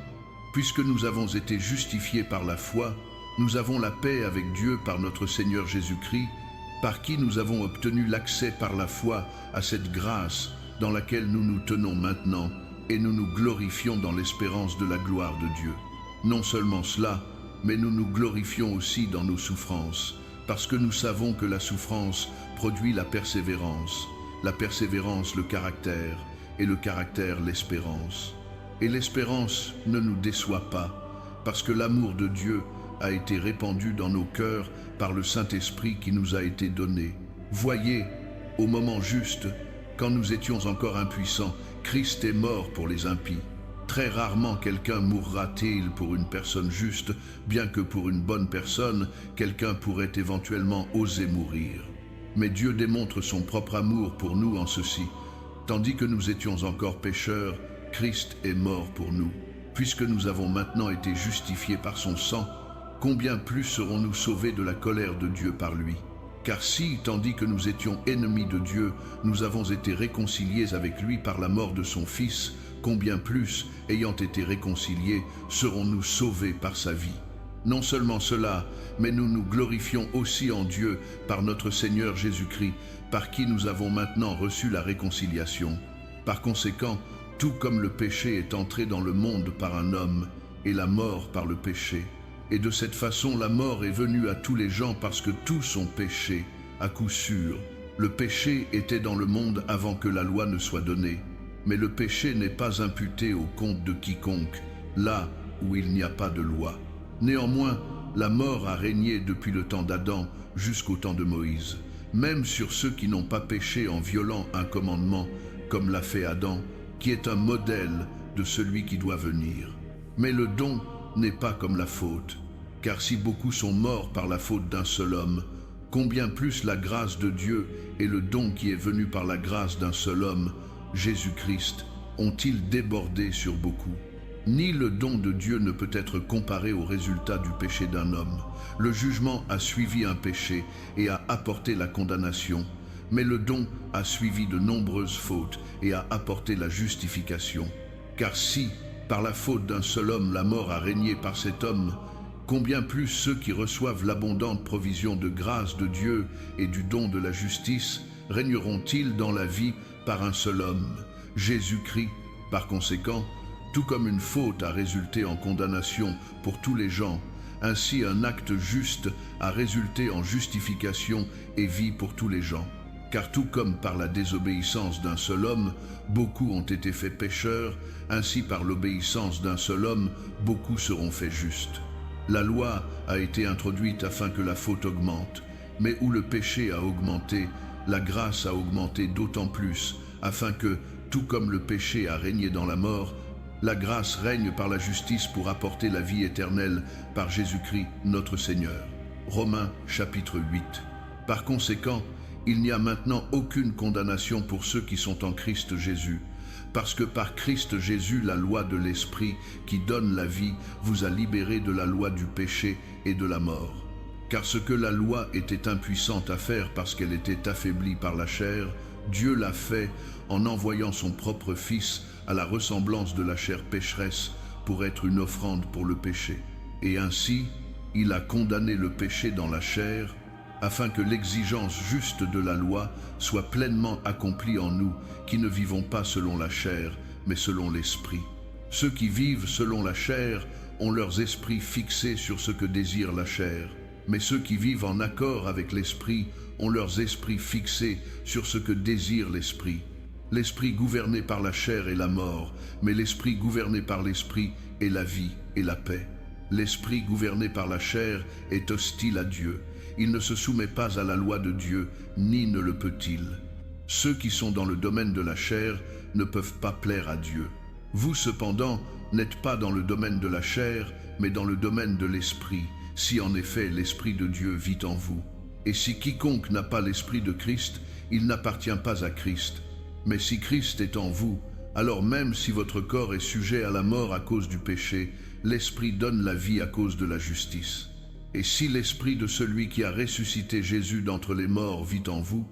Speaker 1: puisque nous avons été justifiés par la foi, nous avons la paix avec Dieu par notre Seigneur Jésus-Christ, par qui nous avons obtenu l'accès par la foi à cette grâce dans laquelle nous nous tenons maintenant, et nous nous glorifions dans l'espérance de la gloire de Dieu. Non seulement cela, mais nous nous glorifions aussi dans nos souffrances, parce que nous savons que la souffrance produit la persévérance le caractère, et le caractère l'espérance. Et l'espérance ne nous déçoit pas, parce que l'amour de Dieu a été répandu dans nos cœurs par le Saint-Esprit qui nous a été donné. Voyez, au moment juste, quand nous étions encore impuissants, Christ est mort pour les impies. Très rarement quelqu'un mourra-t-il pour une personne juste, bien que pour une bonne personne, quelqu'un pourrait éventuellement oser mourir. Mais Dieu démontre son propre amour pour nous en ceci. Tandis que nous étions encore pécheurs, Christ est mort pour nous. Puisque nous avons maintenant été justifiés par son sang, combien plus serons-nous sauvés de la colère de Dieu par lui? Car si, tandis que nous étions ennemis de Dieu, nous avons été réconciliés avec lui par la mort de son Fils, combien plus, ayant été réconciliés, serons-nous sauvés par sa vie? Non seulement cela, mais nous nous glorifions aussi en Dieu par notre Seigneur Jésus-Christ, par qui nous avons maintenant reçu la réconciliation. Par conséquent, tout comme le péché est entré dans le monde par un homme, et la mort par le péché, et de cette façon la mort est venue à tous les gens parce que tous ont péché, à coup sûr. Le péché était dans le monde avant que la loi ne soit donnée, mais le péché n'est pas imputé au compte de quiconque, là où il n'y a pas de loi. Néanmoins, la mort a régné depuis le temps d'Adam jusqu'au temps de Moïse, même sur ceux qui n'ont pas péché en violant un commandement, comme l'a fait Adam, qui est un modèle de celui qui doit venir. Mais le don n'est pas comme la faute, car si beaucoup sont morts par la faute d'un seul homme, combien plus la grâce de Dieu et le don qui est venu par la grâce d'un seul homme, Jésus-Christ, ont-ils débordé sur beaucoup? Ni le don de Dieu ne peut être comparé au résultat du péché d'un homme. Le jugement a suivi un péché et a apporté la condamnation, mais le don a suivi de nombreuses fautes et a apporté la justification. Car si, par la faute d'un seul homme, la mort a régné par cet homme, combien plus ceux qui reçoivent l'abondante provision de grâce de Dieu et du don de la justice régneront-ils dans la vie par un seul homme, Jésus-Christ? Par conséquent, tout comme une faute a résulté en condamnation pour tous les gens, ainsi un acte juste a résulté en justification et vie pour tous les gens. Car tout comme par la désobéissance d'un seul homme, beaucoup ont été faits pécheurs, ainsi par l'obéissance d'un seul homme, beaucoup seront faits justes. La loi a été introduite afin que la faute augmente, mais où le péché a augmenté, la grâce a augmenté d'autant plus, afin que, tout comme le péché a régné dans la mort, la grâce règne par la justice pour apporter la vie éternelle par Jésus-Christ notre Seigneur. Romains chapitre 8. Par conséquent, il n'y a maintenant aucune condamnation pour ceux qui sont en Christ Jésus, parce que par Christ Jésus, la loi de l'Esprit qui donne la vie vous a libérés de la loi du péché et de la mort. Car ce que la loi était impuissante à faire parce qu'elle était affaiblie par la chair, Dieu l'a fait en envoyant son propre Fils à la ressemblance de la chair pécheresse pour être une offrande pour le péché. Et ainsi, il a condamné le péché dans la chair, afin que l'exigence juste de la loi soit pleinement accomplie en nous, qui ne vivons pas selon la chair, mais selon l'esprit. Ceux qui vivent selon la chair ont leurs esprits fixés sur ce que désire la chair, mais ceux qui vivent en accord avec l'esprit ont leurs esprits fixés sur ce que désire l'esprit. L'esprit gouverné par la chair est la mort, mais l'esprit gouverné par l'esprit est la vie et la paix. L'esprit gouverné par la chair est hostile à Dieu. Il ne se soumet pas à la loi de Dieu, ni ne le peut-il. Ceux qui sont dans le domaine de la chair ne peuvent pas plaire à Dieu. Vous cependant n'êtes pas dans le domaine de la chair, mais dans le domaine de l'esprit, si en effet l'esprit de Dieu vit en vous. Et si quiconque n'a pas l'esprit de Christ, il n'appartient pas à Christ. Mais si Christ est en vous, alors même si votre corps est sujet à la mort à cause du péché, l'esprit donne la vie à cause de la justice. Et si l'esprit de celui qui a ressuscité Jésus d'entre les morts vit en vous,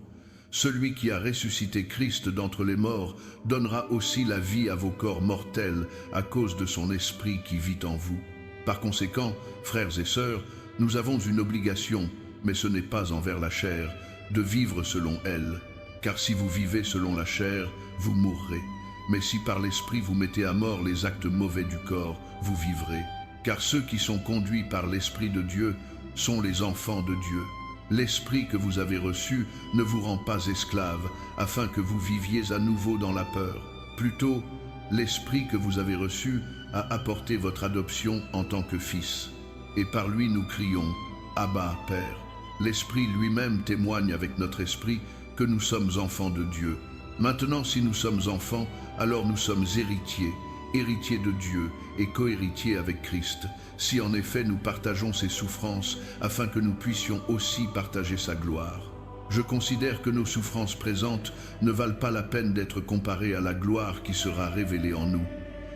Speaker 1: celui qui a ressuscité Christ d'entre les morts donnera aussi la vie à vos corps mortels à cause de son esprit qui vit en vous. Par conséquent, frères et sœurs, nous avons une obligation, mais ce n'est pas envers la chair, de vivre selon elle. Car si vous vivez selon la chair, vous mourrez. Mais si par l'esprit vous mettez à mort les actes mauvais du corps, vous vivrez. Car ceux qui sont conduits par l'Esprit de Dieu sont les enfants de Dieu. L'Esprit que vous avez reçu ne vous rend pas esclaves, afin que vous viviez à nouveau dans la peur. Plutôt, l'Esprit que vous avez reçu a apporté votre adoption en tant que fils. Et par lui nous crions « Abba, Père ». L'Esprit lui-même témoigne avec notre esprit que nous sommes enfants de Dieu. Maintenant, si nous sommes enfants, alors nous sommes héritiers, héritiers de Dieu et co-héritiers avec Christ, si en effet nous partageons ses souffrances, afin que nous puissions aussi partager sa gloire. Je considère que nos souffrances présentes ne valent pas la peine d'être comparées à la gloire qui sera révélée en nous,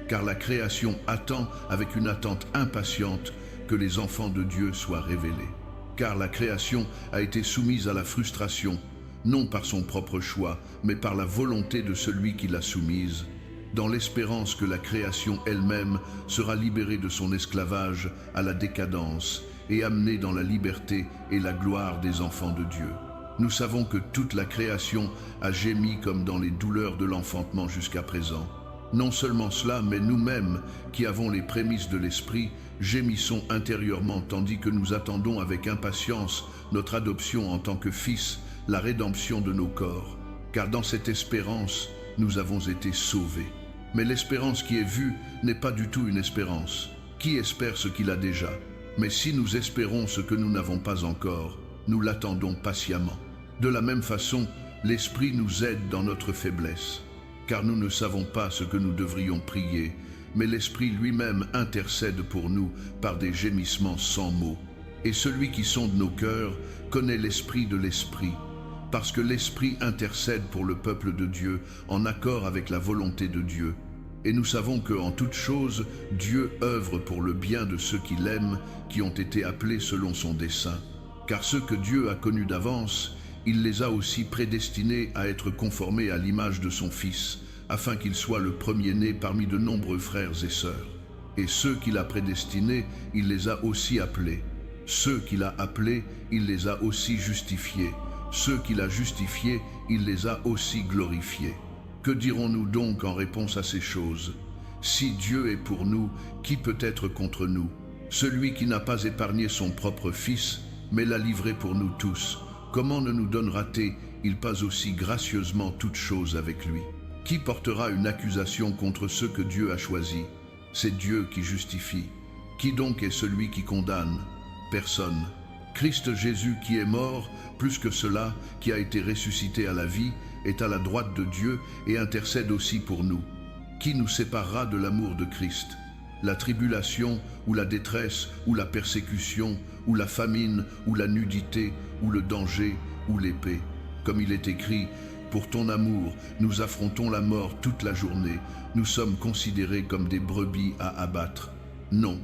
Speaker 1: car la création attend avec une attente impatiente que les enfants de Dieu soient révélés. Car la création a été soumise à la frustration, non par son propre choix, mais par la volonté de celui qui l'a soumise, dans l'espérance que la création elle-même sera libérée de son esclavage à la décadence et amenée dans la liberté et la gloire des enfants de Dieu. Nous savons que toute la création a gémi comme dans les douleurs de l'enfantement jusqu'à présent. Non seulement cela, mais nous-mêmes, qui avons les prémices de l'Esprit, gémissons intérieurement tandis que nous attendons avec impatience notre adoption en tant que fils, la rédemption de nos corps. Car dans cette espérance, nous avons été sauvés. Mais l'espérance qui est vue n'est pas du tout une espérance. Qui espère ce qu'il a déjà? Mais si nous espérons ce que nous n'avons pas encore, nous l'attendons patiemment. De la même façon, l'Esprit nous aide dans notre faiblesse. Car nous ne savons pas ce que nous devrions prier, mais l'Esprit lui-même intercède pour nous par des gémissements sans mots. Et celui qui sonde nos cœurs connaît l'esprit de l'Esprit, parce que l'Esprit intercède pour le peuple de Dieu en accord avec la volonté de Dieu. Et nous savons qu'en toutes choses, Dieu œuvre pour le bien de ceux qui l'aiment, qui ont été appelés selon son dessein. Car ceux que Dieu a connus d'avance, il les a aussi prédestinés à être conformés à l'image de son Fils, afin qu'il soit le premier-né parmi de nombreux frères et sœurs. Et ceux qu'il a prédestinés, il les a aussi appelés. Ceux qu'il a appelés, il les a aussi justifiés. Ceux qu'il a justifiés, il les a aussi glorifiés. Que dirons-nous donc en réponse à ces choses? Si Dieu est pour nous, qui peut être contre nous? Celui qui n'a pas épargné son propre Fils, mais l'a livré pour nous tous, comment ne nous donnera-t-il il passe aussi gracieusement toutes choses avec lui. Qui portera une accusation contre ceux que Dieu a choisis? C'est Dieu qui justifie. Qui donc est celui qui condamne? Personne. Christ Jésus qui est mort, plus que cela, qui a été ressuscité à la vie, est à la droite de Dieu et intercède aussi pour nous. Qui nous séparera de l'amour de Christ? La tribulation, ou la détresse, ou la persécution, ou la famine, ou la nudité, ou le danger, ou l'épée. Comme il est écrit, pour ton amour, nous affrontons la mort toute la journée, nous sommes considérés comme des brebis à abattre. Non,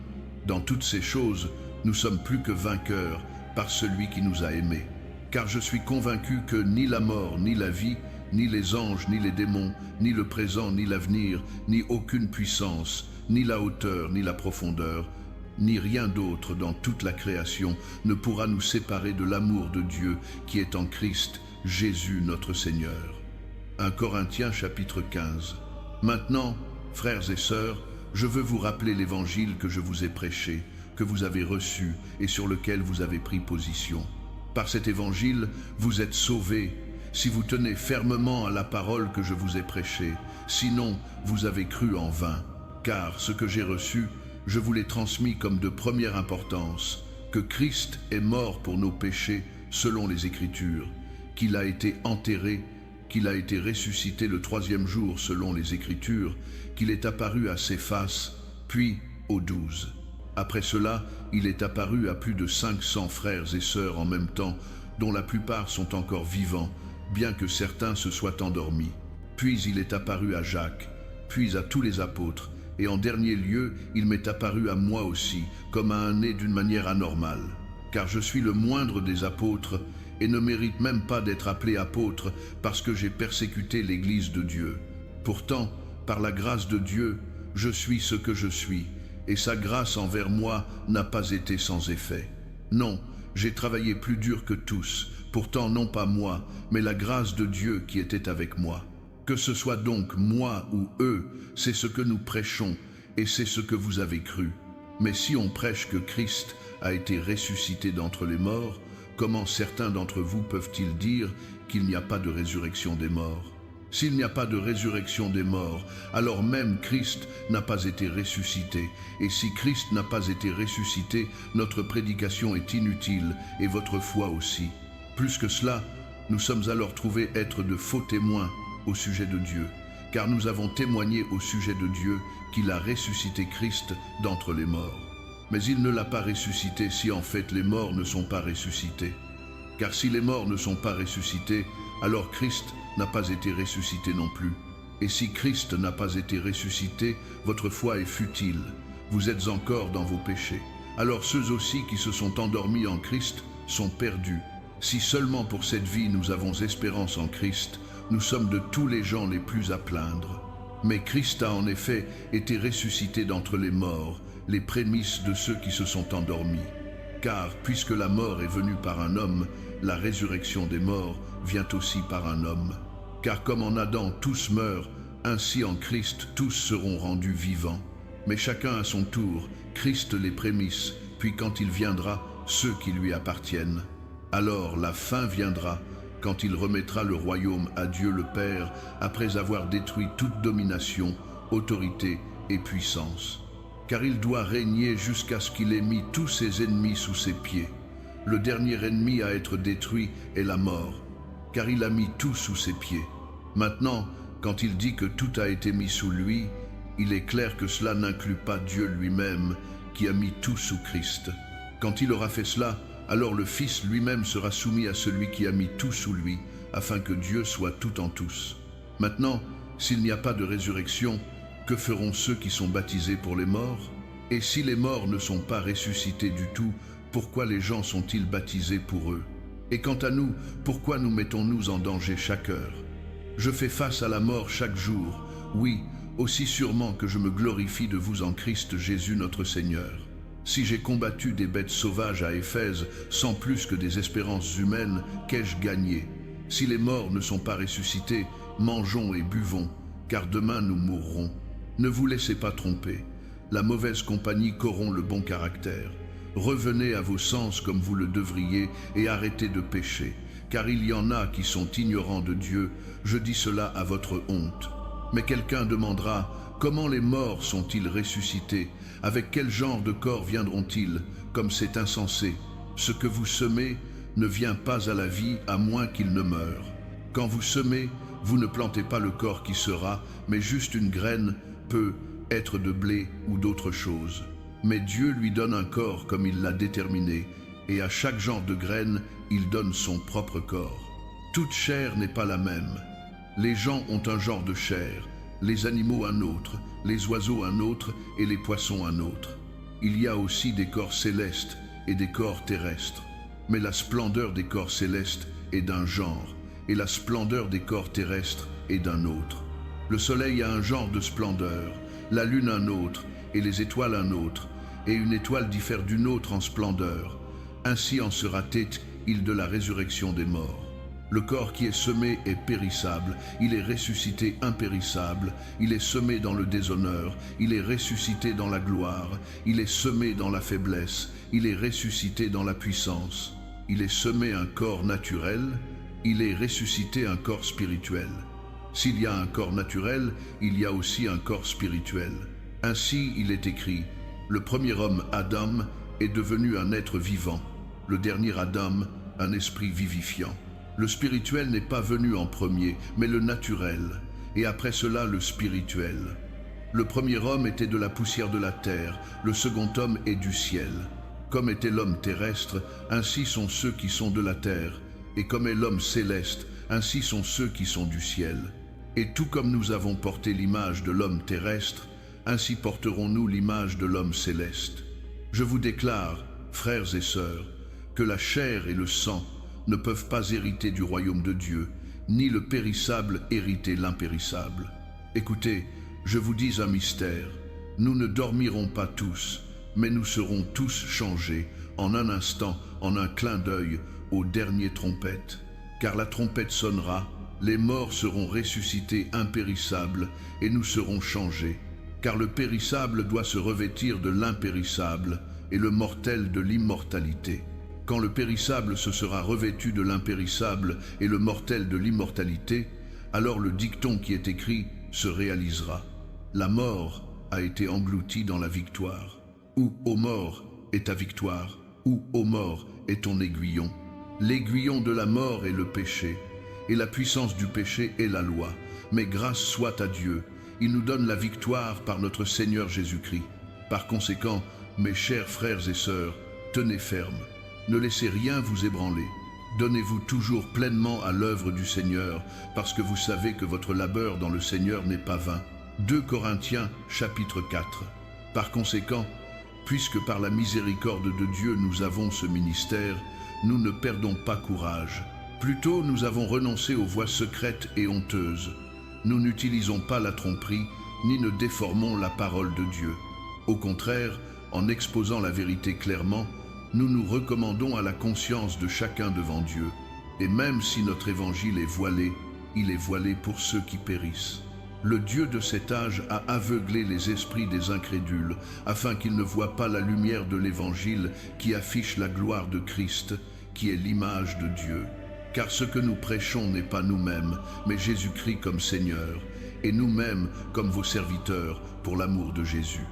Speaker 1: dans toutes ces choses, nous sommes plus que vainqueurs par celui qui nous a aimés. Car je suis convaincu que ni la mort, ni la vie, ni les anges, ni les démons, ni le présent, ni l'avenir, ni aucune puissance, ni la hauteur, ni la profondeur, ni rien d'autre dans toute la création ne pourra nous séparer de l'amour de Dieu qui est en Christ, Jésus notre Seigneur. 1 Corinthiens chapitre 15. Maintenant, frères et sœurs, je veux vous rappeler l'évangile que je vous ai prêché, que vous avez reçu et sur lequel vous avez pris position. Par cet évangile, vous êtes sauvés, si vous tenez fermement à la parole que je vous ai prêchée, sinon vous avez cru en vain. Car ce que j'ai reçu, je vous l'ai transmis comme de première importance, que Christ est mort pour nos péchés selon les Écritures, qu'il a été enterré, qu'il a été ressuscité le troisième jour selon les Écritures, qu'il est apparu à Céphas, puis aux 12. Après cela, il est apparu à plus de 500 frères et sœurs en même temps, dont la plupart sont encore vivants, bien que certains se soient endormis. Puis il est apparu à Jacques, puis à tous les apôtres, et en dernier lieu, il m'est apparu à moi aussi, comme à un né d'une manière anormale. Car je suis le moindre des apôtres, et ne mérite même pas d'être appelé apôtre, parce que j'ai persécuté l'Église de Dieu. Pourtant, par la grâce de Dieu, je suis ce que je suis, et sa grâce envers moi n'a pas été sans effet. Non, j'ai travaillé plus dur que tous, pourtant non pas moi, mais la grâce de Dieu qui était avec moi. Que ce soit donc moi ou eux, c'est ce que nous prêchons, et c'est ce que vous avez cru. Mais si on prêche que Christ a été ressuscité d'entre les morts, comment certains d'entre vous peuvent-ils dire qu'il n'y a pas de résurrection des morts? S'il n'y a pas de résurrection des morts, alors même Christ n'a pas été ressuscité. Et si Christ n'a pas été ressuscité, notre prédication est inutile et votre foi aussi. Plus que cela, nous sommes alors trouvés être de faux témoins au sujet de Dieu, car nous avons témoigné au sujet de Dieu qu'il a ressuscité Christ d'entre les morts. Mais il ne l'a pas ressuscité si en fait les morts ne sont pas ressuscités. Car si les morts ne sont pas ressuscités, alors Christ n'a pas été ressuscité non plus. Et si Christ n'a pas été ressuscité, votre foi est futile. Vous êtes encore dans vos péchés. Alors ceux aussi qui se sont endormis en Christ sont perdus. Si seulement pour cette vie nous avons espérance en Christ, nous sommes de tous les gens les plus à plaindre. Mais Christ a en effet été ressuscité d'entre les morts, les prémices de ceux qui se sont endormis. Car puisque la mort est venue par un homme, la résurrection des morts vient aussi par un homme. Car comme en Adam tous meurent, ainsi en Christ tous seront rendus vivants. Mais chacun à son tour, Christ les prémices, puis quand il viendra, ceux qui lui appartiennent. Alors la fin viendra, quand il remettra le royaume à Dieu le Père, après avoir détruit toute domination, autorité et puissance. Car il doit régner jusqu'à ce qu'il ait mis tous ses ennemis sous ses pieds. Le dernier ennemi à être détruit est la mort, car il a mis tout sous ses pieds. Maintenant, quand il dit que tout a été mis sous lui, il est clair que cela n'inclut pas Dieu lui-même, qui a mis tout sous Christ. Quand il aura fait cela, alors le Fils lui-même sera soumis à celui qui a mis tout sous lui, afin que Dieu soit tout en tous. Maintenant, s'il n'y a pas de résurrection, que feront ceux qui sont baptisés pour les morts? Et si les morts ne sont pas ressuscités du tout, pourquoi les gens sont-ils baptisés pour eux? Et quant à nous, pourquoi nous mettons-nous en danger chaque heure? Je fais face à la mort chaque jour, oui, aussi sûrement que je me glorifie de vous en Christ Jésus notre Seigneur. Si j'ai combattu des bêtes sauvages à Éphèse sans plus que des espérances humaines, qu'ai-je gagné? Si les morts ne sont pas ressuscités, mangeons et buvons, car demain nous mourrons. Ne vous laissez pas tromper, la mauvaise compagnie corrompt le bon caractère. Revenez à vos sens comme vous le devriez et arrêtez de pécher, car il y en a qui sont ignorants de Dieu, je dis cela à votre honte. Mais quelqu'un demandera, comment les morts sont-ils ressuscités? Avec quel genre de corps viendront-ils? Comme c'est insensé. Ce que vous semez ne vient pas à la vie à moins qu'il ne meure. Quand vous semez, vous ne plantez pas le corps qui sera, mais juste une graine peut être de blé ou d'autre chose. Mais Dieu lui donne un corps comme il l'a déterminé, et à chaque genre de graine, il donne son propre corps. Toute chair n'est pas la même. Les gens ont un genre de chair, les animaux un autre, les oiseaux un autre et les poissons un autre. Il y a aussi des corps célestes et des corps terrestres. Mais la splendeur des corps célestes est d'un genre, et la splendeur des corps terrestres est d'un autre. Le soleil a un genre de splendeur, la lune un autre, et les étoiles un autre, et une étoile diffère d'une autre en splendeur. Ainsi en sera-t-il de la résurrection des morts. Le corps qui est semé est périssable, il est ressuscité impérissable, il est semé dans le déshonneur, il est ressuscité dans la gloire, il est semé dans la faiblesse, il est ressuscité dans la puissance. Il est semé un corps naturel, il est ressuscité un corps spirituel. S'il y a un corps naturel, il y a aussi un corps spirituel. Ainsi il est écrit, le premier homme, Adam, est devenu un être vivant, le dernier Adam, un esprit vivifiant. Le spirituel n'est pas venu en premier, mais le naturel, et après cela le spirituel. Le premier homme était de la poussière de la terre, le second homme est du ciel. Comme était l'homme terrestre, ainsi sont ceux qui sont de la terre, et comme est l'homme céleste, ainsi sont ceux qui sont du ciel. Et tout comme nous avons porté l'image de l'homme terrestre, ainsi porterons-nous l'image de l'homme céleste. Je vous déclare, frères et sœurs, que la chair et le sang ne peuvent pas hériter du royaume de Dieu, ni le périssable hériter l'impérissable. Écoutez, je vous dis un mystère, nous ne dormirons pas tous, mais nous serons tous changés, en un instant, en un clin d'œil, aux dernières trompettes. Car la trompette sonnera, les morts seront ressuscités impérissables, et nous serons changés. Car le périssable doit se revêtir de l'impérissable, et le mortel de l'immortalité. Quand le périssable se sera revêtu de l'impérissable et le mortel de l'immortalité, alors le dicton qui est écrit se réalisera. La mort a été engloutie dans la victoire. Où, ô mort, est ta victoire? Où, ô mort, est ton aiguillon? L'aiguillon de la mort est le péché, et la puissance du péché est la loi. Mais grâce soit à Dieu, il nous donne la victoire par notre Seigneur Jésus-Christ. Par conséquent, mes chers frères et sœurs, tenez ferme. Ne laissez rien vous ébranler. Donnez-vous toujours pleinement à l'œuvre du Seigneur, parce que vous savez que votre labeur dans le Seigneur n'est pas vain. 2 Corinthiens, chapitre 4. Par conséquent, puisque par la miséricorde de Dieu nous avons ce ministère, nous ne perdons pas courage. Plutôt, nous avons renoncé aux voies secrètes et honteuses. Nous n'utilisons pas la tromperie, ni ne déformons la parole de Dieu. Au contraire, en exposant la vérité clairement, nous nous recommandons à la conscience de chacun devant Dieu. Et même si notre évangile est voilé, il est voilé pour ceux qui périssent. Le Dieu de cet âge a aveuglé les esprits des incrédules, afin qu'ils ne voient pas la lumière de l'évangile qui affiche la gloire de Christ, qui est l'image de Dieu. Car ce que nous prêchons n'est pas nous-mêmes, mais Jésus-Christ comme Seigneur, et nous-mêmes comme vos serviteurs pour l'amour de Jésus.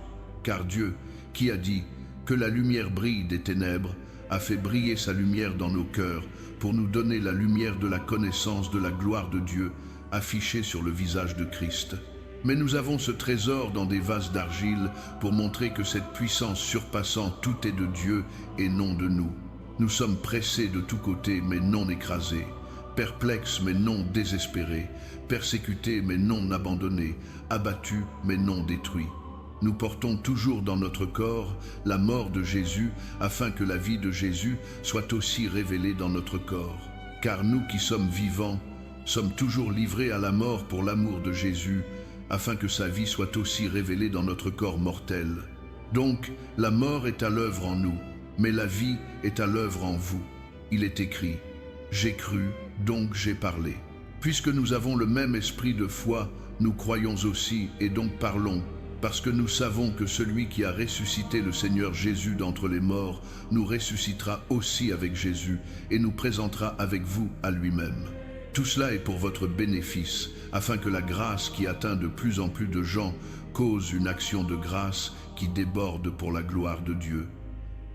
Speaker 1: Car Dieu, qui a dit que la lumière brille des ténèbres, a fait briller sa lumière dans nos cœurs pour nous donner la lumière de la connaissance de la gloire de Dieu affichée sur le visage de Christ. Mais nous avons ce trésor dans des vases d'argile pour montrer que cette puissance surpassant tout est de Dieu et non de nous. Nous sommes pressés de tous côtés mais non écrasés, perplexes mais non désespérés, persécutés mais non abandonnés, abattus mais non détruits. Nous portons toujours dans notre corps la mort de Jésus, afin que la vie de Jésus soit aussi révélée dans notre corps. Car nous qui sommes vivants, sommes toujours livrés à la mort pour l'amour de Jésus, afin que sa vie soit aussi révélée dans notre corps mortel. Donc, la mort est à l'œuvre en nous, mais la vie est à l'œuvre en vous. Il est écrit, « J'ai cru, donc j'ai parlé ». Puisque nous avons le même esprit de foi, nous croyons aussi et donc parlons, parce que nous savons que celui qui a ressuscité le Seigneur Jésus d'entre les morts nous ressuscitera aussi avec Jésus et nous présentera avec vous à lui-même. Tout cela est pour votre bénéfice, afin que la grâce qui atteint de plus en plus de gens cause une action de grâce qui déborde pour la gloire de Dieu.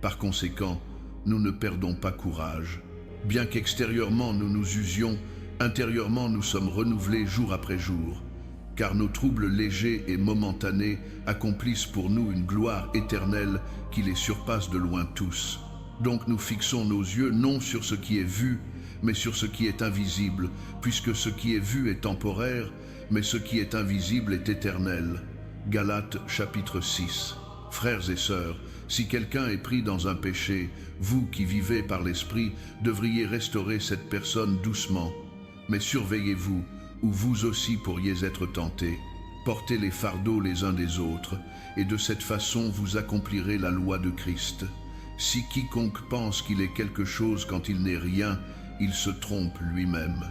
Speaker 1: Par conséquent, nous ne perdons pas courage. Bien qu'extérieurement nous nous usions, intérieurement nous sommes renouvelés jour après jour, car nos troubles légers et momentanés accomplissent pour nous une gloire éternelle qui les surpasse de loin tous. Donc nous fixons nos yeux non sur ce qui est vu, mais sur ce qui est invisible, puisque ce qui est vu est temporaire, mais ce qui est invisible est éternel. Galates chapitre 6. Frères et sœurs, si quelqu'un est pris dans un péché, vous qui vivez par l'Esprit devriez restaurer cette personne doucement. Mais surveillez-vous, ou vous aussi pourriez être tentés. Portez les fardeaux les uns des autres, et de cette façon vous accomplirez la loi de Christ. Si quiconque pense qu'il est quelque chose quand il n'est rien, il se trompe lui-même.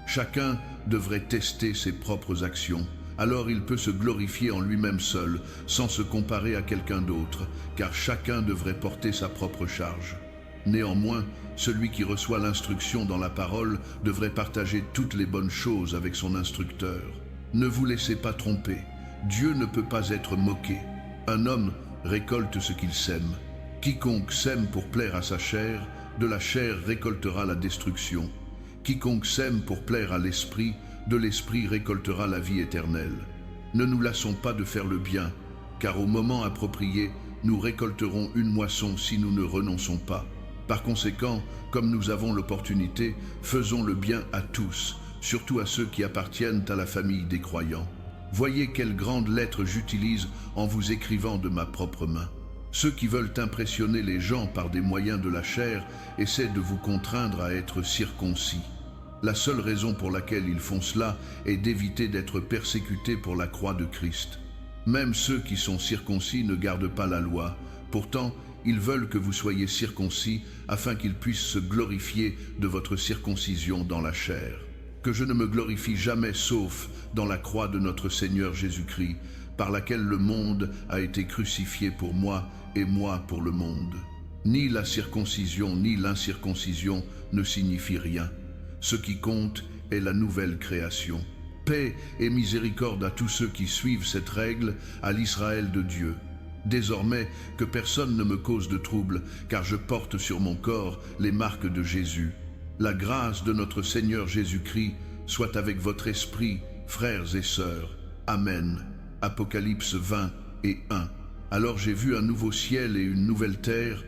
Speaker 1: Chacun devrait tester ses propres actions. Alors il peut se glorifier en lui-même seul, sans se comparer à quelqu'un d'autre, car chacun devrait porter sa propre charge. Néanmoins, celui qui reçoit l'instruction dans la parole devrait partager toutes les bonnes choses avec son instructeur. Ne vous laissez pas tromper. Dieu ne peut pas être moqué. Un homme récolte ce qu'il sème. Quiconque sème pour plaire à sa chair, de la chair récoltera la destruction. Quiconque sème pour plaire à l'esprit, de l'esprit récoltera la vie éternelle. Ne nous lassons pas de faire le bien, car au moment approprié, nous récolterons une moisson si nous ne renonçons pas. Par conséquent, comme nous avons l'opportunité, faisons le bien à tous, surtout à ceux qui appartiennent à la famille des croyants. Voyez quelle grande lettre j'utilise en vous écrivant de ma propre main. Ceux qui veulent impressionner les gens par des moyens de la chair essaient de vous contraindre à être circoncis. La seule raison pour laquelle ils font cela est d'éviter d'être persécutés pour la croix de Christ. Même ceux qui sont circoncis ne gardent pas la loi. Pourtant, ils veulent que vous soyez circoncis afin qu'ils puissent se glorifier de votre circoncision dans la chair. Que je ne me glorifie jamais sauf dans la croix de notre Seigneur Jésus-Christ, par laquelle le monde a été crucifié pour moi et moi pour le monde. Ni la circoncision ni l'incirconcision ne signifient rien. Ce qui compte est la nouvelle création. Paix et miséricorde à tous ceux qui suivent cette règle, à l'Israël de Dieu. Désormais, que personne ne me cause de trouble, car je porte sur mon corps les marques de Jésus. La grâce de notre Seigneur Jésus-Christ soit avec votre esprit, frères et sœurs. Amen. Apocalypse 20 et 1. Alors j'ai vu un nouveau ciel et une nouvelle terre,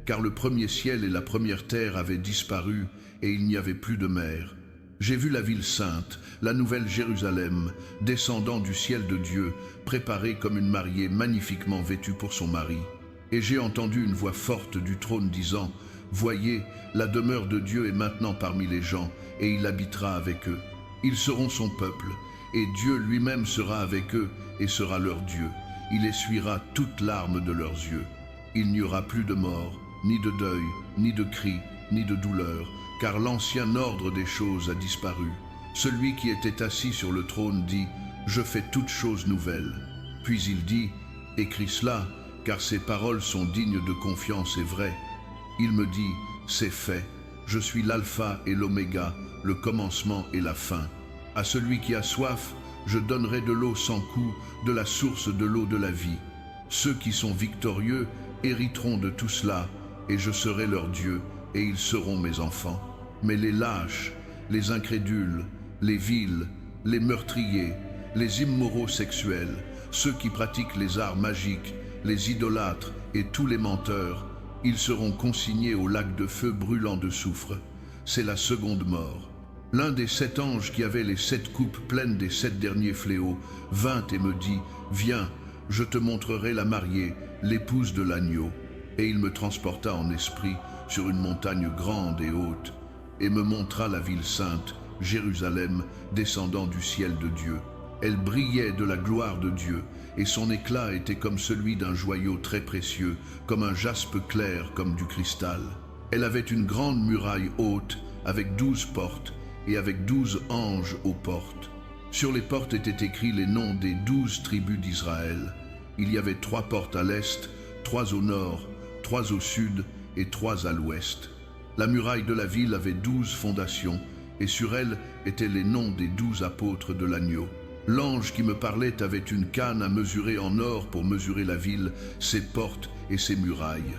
Speaker 1: car le premier ciel et la première terre avaient disparu, et il n'y avait plus de mer. J'ai vu la ville sainte, la nouvelle Jérusalem, descendant du ciel de Dieu, préparée comme une mariée magnifiquement vêtue pour son mari. Et j'ai entendu une voix forte du trône disant, « Voyez, la demeure de Dieu est maintenant parmi les gens, et il habitera avec eux. Ils seront son peuple, et Dieu lui-même sera avec eux, et sera leur Dieu. Il essuiera toute larme de leurs yeux. Il n'y aura plus de mort, ni de deuil, ni de cri, ni de douleur, car l'ancien ordre des choses a disparu. Celui qui était assis sur le trône dit, « Je fais toutes choses nouvelles. » Puis il dit, « Écris cela, car ces paroles sont dignes de confiance et vraies. » Il me dit, « C'est fait. Je suis l'alpha et l'oméga, le commencement et la fin. À celui qui a soif, je donnerai de l'eau sans coût, de la source de l'eau de la vie. Ceux qui sont victorieux hériteront de tout cela, et je serai leur Dieu, et ils seront mes enfants. Mais les lâches, les incrédules, les vils, les meurtriers, les immoraux sexuels, ceux qui pratiquent les arts magiques, les idolâtres et tous les menteurs, ils seront consignés au lac de feu brûlant de soufre. C'est la seconde mort. L'un des 7 anges qui avaient les 7 coupes pleines des 7 derniers fléaux vint et me dit, « Viens, je te montrerai la mariée, l'épouse de l'agneau. » Et il me transporta en esprit sur une montagne grande et haute, et me montra la ville sainte, Jérusalem, descendant du ciel de Dieu. Elle brillait de la gloire de Dieu, et son éclat était comme celui d'un joyau très précieux, comme un jaspe clair comme du cristal. Elle avait une grande muraille haute, avec 12 portes, et avec 12 anges aux portes. Sur les portes étaient écrits les noms des 12 tribus d'Israël. Il y avait 3 portes à l'est, 3 au nord, 3 au sud et 3 à l'ouest. La muraille de la ville avait 12 fondations, et sur elles étaient les noms des 12 apôtres de l'agneau. L'ange qui me parlait avait une canne à mesurer en or pour mesurer la ville, ses portes et ses murailles.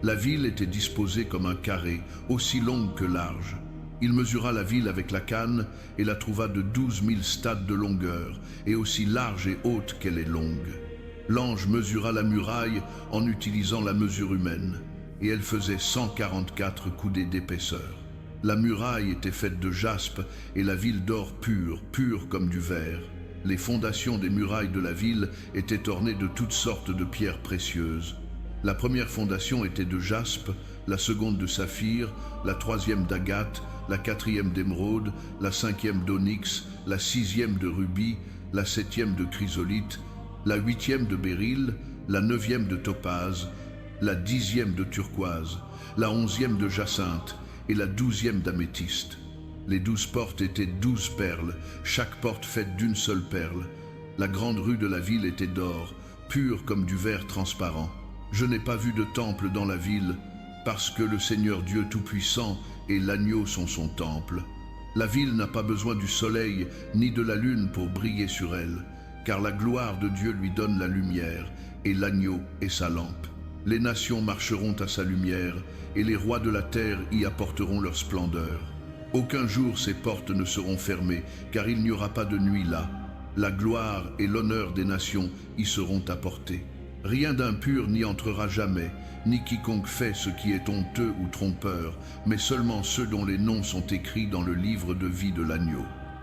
Speaker 1: La ville était disposée comme un carré, aussi longue que large. Il mesura la ville avec la canne et la trouva de 12 000 stades de longueur, et aussi large et haute qu'elle est longue. L'ange mesura la muraille en utilisant la mesure humaine, et elle faisait 144 coudées d'épaisseur. La muraille était faite de jaspe et la ville d'or pur, pur comme du verre. Les fondations des murailles de la ville étaient ornées de toutes sortes de pierres précieuses. La première fondation était de jaspe, la seconde de saphir, la troisième d'agate, la quatrième d'émeraude, la cinquième d'onyx, la sixième de rubis, la septième de chrysolite, la huitième de béryl, la neuvième de topaze, la 10e de turquoise, la 11e de jacinthe et la 12e d'améthyste. Les 12 portes étaient 12 perles, chaque porte faite d'une seule perle. La grande rue de la ville était d'or, pure comme du verre transparent. Je n'ai pas vu de temple dans la ville, parce que le Seigneur Dieu Tout-Puissant et l'agneau sont son temple. La ville n'a pas besoin du soleil ni de la lune pour briller sur elle, car la gloire de Dieu lui donne la lumière, et l'agneau est sa lampe. Les nations marcheront à sa lumière, et les rois de la terre y apporteront leur splendeur. Aucun jour ses portes ne seront fermées, car il n'y aura pas de nuit là. La gloire et l'honneur des nations y seront apportés. Rien d'impur n'y entrera jamais, ni quiconque fait ce qui est honteux ou trompeur, mais seulement ceux dont les noms sont écrits dans le livre de vie de l'agneau.